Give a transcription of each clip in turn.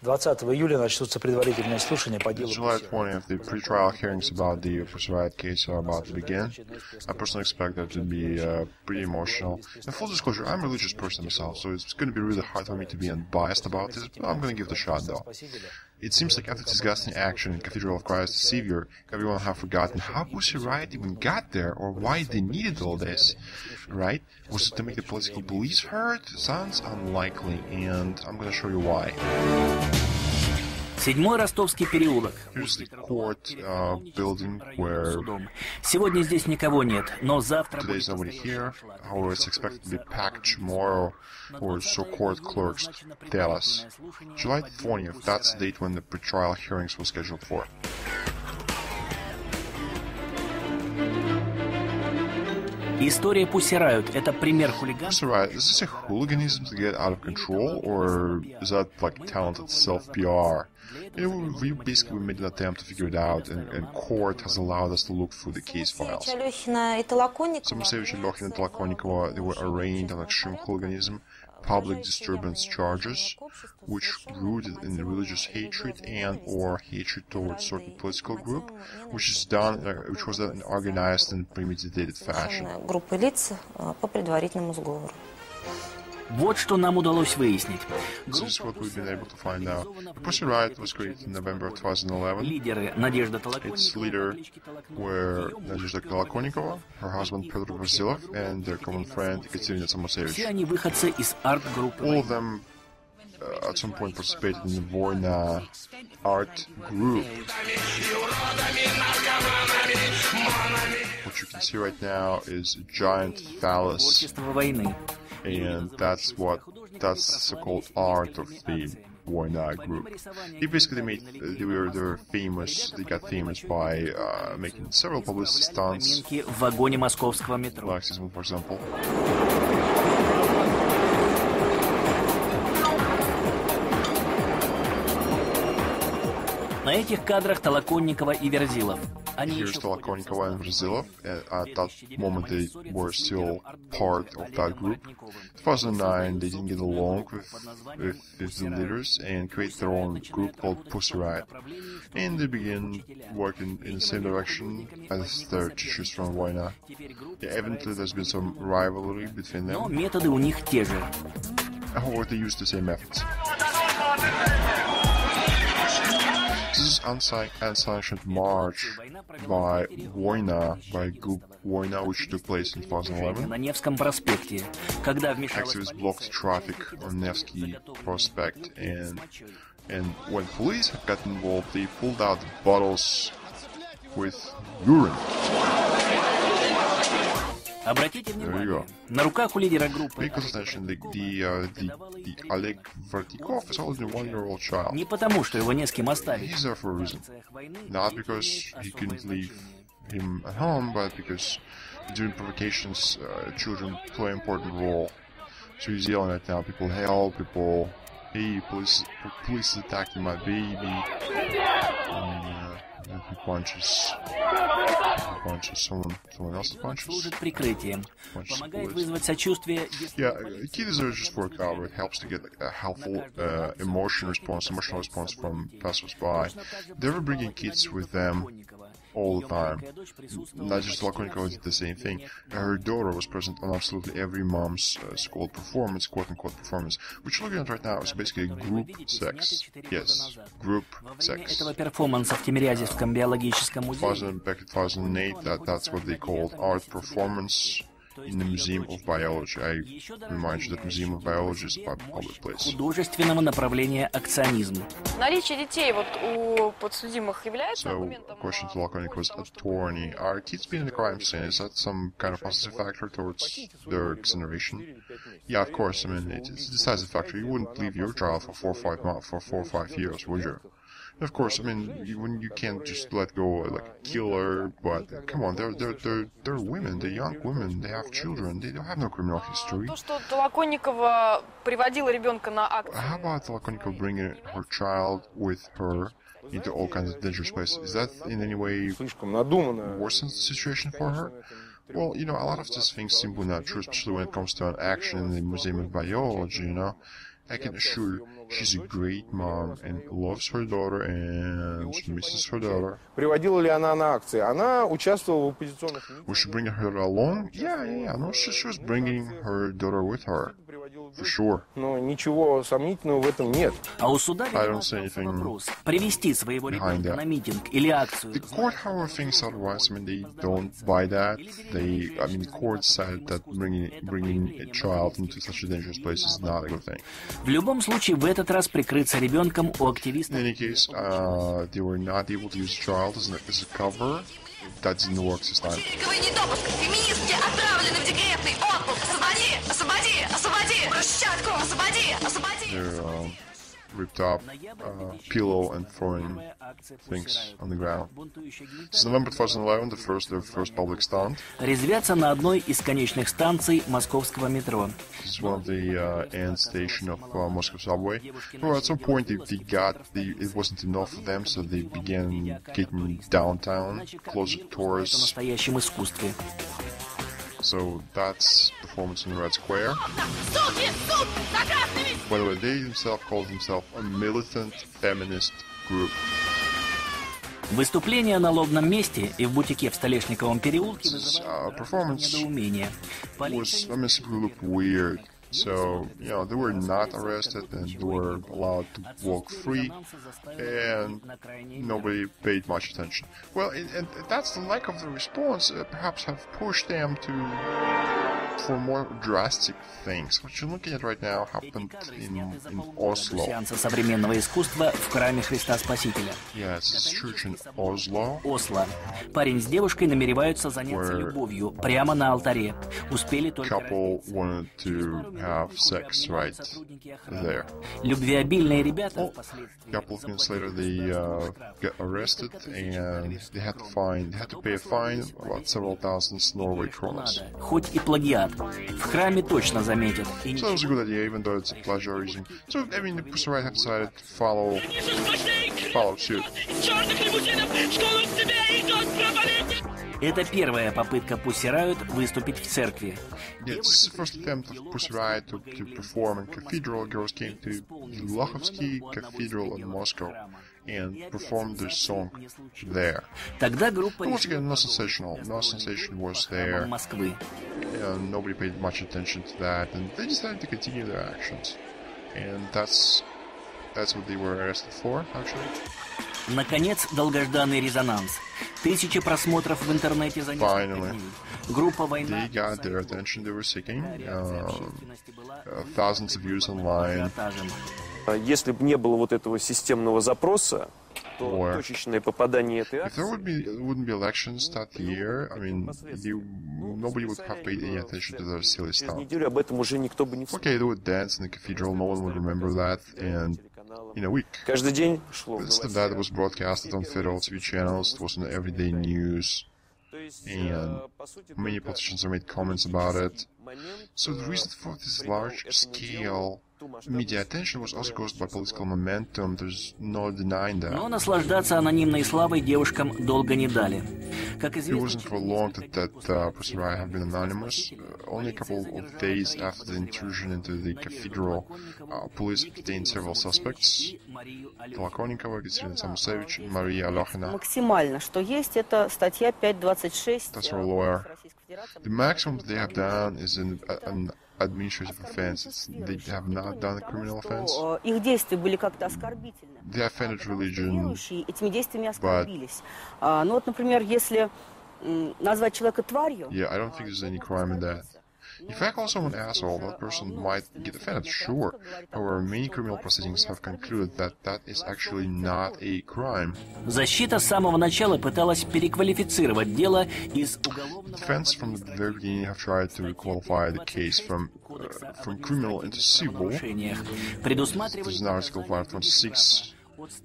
20 июля начнутся предварительные слушания по делу. July 20th, the pre-trial hearings about the Riot case are about to begin. I personally expect that to be pretty emotional. And full disclosure, I'm a religious person myself, so it's going to be really hard for me to be unbiased about this, but I'm going to give it a shot though. It seems like after disgusting action in Cathedral of Christ the Savior, everyone have forgotten how Pussy Riot even got there, or why they needed all this, right? Was it to make the political beliefs heard? Sounds unlikely, and I'm gonna show you why. Седьмой Ростовский переулок. Here's the court building where Сегодня здесь никого нет, но завтра... Today's nobody here, however it's expected to be packed tomorrow, or so court clerks tell us. July 20th, that's the date when the pre-trial hearings were scheduled for. История Pussy Riot — это пример хулиганства. Pussy Riot, is this a hooliganism to get out of control, or is that like talented self-PR? You know, we basically made an attempt to figure it out, and court has allowed us to look through the case files. Самосевич, Лёхина and Толоконникова, they were arraigned on extreme hooliganism, public disturbance charges, which rooted in religious hatred and or hatred towards certain political group, which was done in organized and premeditated fashion. Вот что нам удалось выяснить. This is what we've been able to find out. The Pussy Riot was created in November of 2011. Лидеры Надежда Its leader were Надежда Толоконникова, her husband Petr Vasilov, and their common friend Екатерина Самосевич. Все они выходцы из арт-группы. All of them at some point participated in the Voina art group. What you can see right now is a giant phallus. And that's the so-called art of the Voina group. They basically they were famous. They got famous by making several publicity stunts, Marxism, for example. На этих кадрах Толоконникова и Верзилов. Here's Толоконникова and Verzilov. At that moment, they were still part of that group. In 2009, they didn't get along with the leaders and created their own group called Pussy Riot. And they began working in the same direction as their teachers from Voina. Yeah, evidently, there's been some rivalry between them. However, they used the same methods. This is unsanctioned march by Voina, by group Voina, which took place in 2011. Activists blocked traffic on Nevsky Prospect, and when police got involved, they pulled out bottles with urine. Обратите внимание, на руках у лидера группы. Because attention, the Oleg Vertikov is only a 1-year-old child. Не потому, что его не с кем оставить. He's there for a reason. Not because he couldn't leave him at home, but because during provocations, children play an important role. So he's yelling right now, people help, people, hey, police is attacking my baby. And he punches someone else's punches. Yeah, kids are just work out. It helps to get a helpful emotional response from passers-by. They were bringing kids with them all the time. Nadezhda Толоконникова did the same thing. Her daughter was present on absolutely every mom's so-called performance, quote-unquote performance, which you're looking at right now is basically group sex. Yes, group sex. 2008, that's what they called art performance in the Museum of Biology. I remind you that Museum of Biology is a public place. Художественного направления акционизм. Наличие детей вот у подсудимых является аргументом? So, question to Толоконников's attorney: are kids being in the crime scene? Is that some kind of positive factor towards their exoneration? Yeah, of course. I mean, it's a decisive factor. You wouldn't leave your child for 4 or 5 years, would you? Of course, I mean, you can't just let go like a killer, but come on, they're women, they're young women, they have children, they don't have no criminal history. How about Толоконникова bringing her child with her into all kinds of dangerous places? Is that in any way worsens the situation for her? Well, a lot of these things simply not true, especially when it comes to an action in the Museum of Biology, I can assure you, she's a great mom and loves her daughter and she misses her daughter. Приводила ли она на акции? Она участвовала в оппозиционных митингах. Was she bringing her along? Yeah. No, she was bringing her daughter with her. For sure. Но ничего сомнительного в этом нет. А у суда I don't see anything вопрос привести своего behind ребенка that. на митинг или акцию. The court, however, thinks otherwise. I mean, they don't buy that. The court said that bringing a child into such a dangerous place is not a good thing. В любом случае, в этот раз прикрыться ребенком у активистов. In any case, they were not able to use a child as a cover. That didn't work this time. Феминистки отправлены в декретный отпуск. Освободи! Брусчатку! Освободи! They're ripped up pillow and throwing things on the ground. It's November 2011, the first public stunt. Резвятся на одной из конечных станций московского метро. This is one of the end station of Moscow subway. Well, at some point it wasn't enough for them, so they began getting downtown, closer towards. В настоящем искусстве. So that's performance in Red Square. By the way, they call themselves a militant-feminist group. Выступление на лобном месте и в бутике в Столешниковом переулке Performance недоумение. was, simply looked weird. So, they were not arrested and they were allowed to walk free and nobody paid much attention. Well, and that's the lack of the response perhaps have pushed them for more drastic things. What you're looking at right now happened in Oslo. Сеанса современного искусства в храме Христа Спасителя. Yes, it's a church in Oslo. Осло. Парень с девушкой намереваются заняться любовью прямо на алтаре. Успели только Couple wanted to have sex right there. Любвеобильные ребята A couple of minutes later, they got arrested and they had to pay a fine about several thousand Norway kronas. хоть и плагиат. В храме точно заметят. So it was a good idea, even though it's a plagiarism. So, the Pussy Riot have decided to follow suit. Это первая попытка Pussy Riot выступить в церкви. It's the first attempt of Pussy Riot to perform in cathedral. Girls came to the Lukhovsky Cathedral in Moscow and performed their song there. Тогда группа Once again, no sensation was there. Москвы. Nobody paid much attention to that, and they decided to continue their actions. And that's what they were arrested for, actually. Наконец, долгожданный резонанс. Тысячи просмотров в интернете за несколько дней. Группа «Война» They got their attention they were seeking. Thousands of views online. Если бы не было вот этого системного запроса, то точечное попадание этой If there wouldn't be elections that year, nobody would have paid any attention to the silly stuff. неделю об этом уже никто бы не вспомнил. Okay, they would dance in the cathedral, no one would remember that, and in a week. Каждый день шло. Instead of that, it was broadcasted on federal TV channels, it was in everyday news, and many politicians have made comments about it. So the reason for this large-scale media attention was also caused by political momentum. There's no denying that. Но наслаждаться анонимной славой девушкам долго не дали. Как It wasn't for long that Pussy Riot have been anonymous. Only a couple of days after the intrusion into the cathedral, police detained several suspects. Tolokonnikova, Екатерина Самусевич, Maria Alokhina. Максимально, что есть, это статья 5.26. That's her lawyer. The maximum they have done is an administrative offense. They have not done a criminal offense. Их действия были как-то оскорбительны. They offended religion, Этими действиями оскорбились. Ну вот, например, если назвать человека тварью... Yeah, I don't think there's any crime in that. If I call someone an asshole, that person might get offended, sure. However, many criminal proceedings have concluded that that is actually not a crime. Защита с самого начала пыталась переквалифицировать дело из уголовного... Defense from the very beginning have tried to qualify the case from criminal into civil. This is an article 526,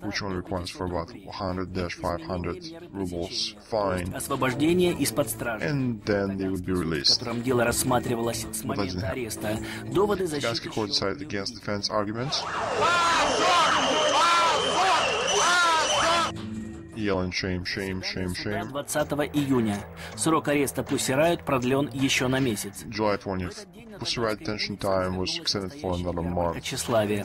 which only requires for about 100-500 rubles fine, Освобождение из-под стражи, and then they would be в released. котором дело рассматривалось с момента ареста. Доводы The защиты... court decided against defense arguments. yelling shame, shame, shame, shame. 20 июня. Срок ареста Pussy Riot продлен еще на месяц. July 20th. Pussy Riot detention time was extended for another month. Тщеславие.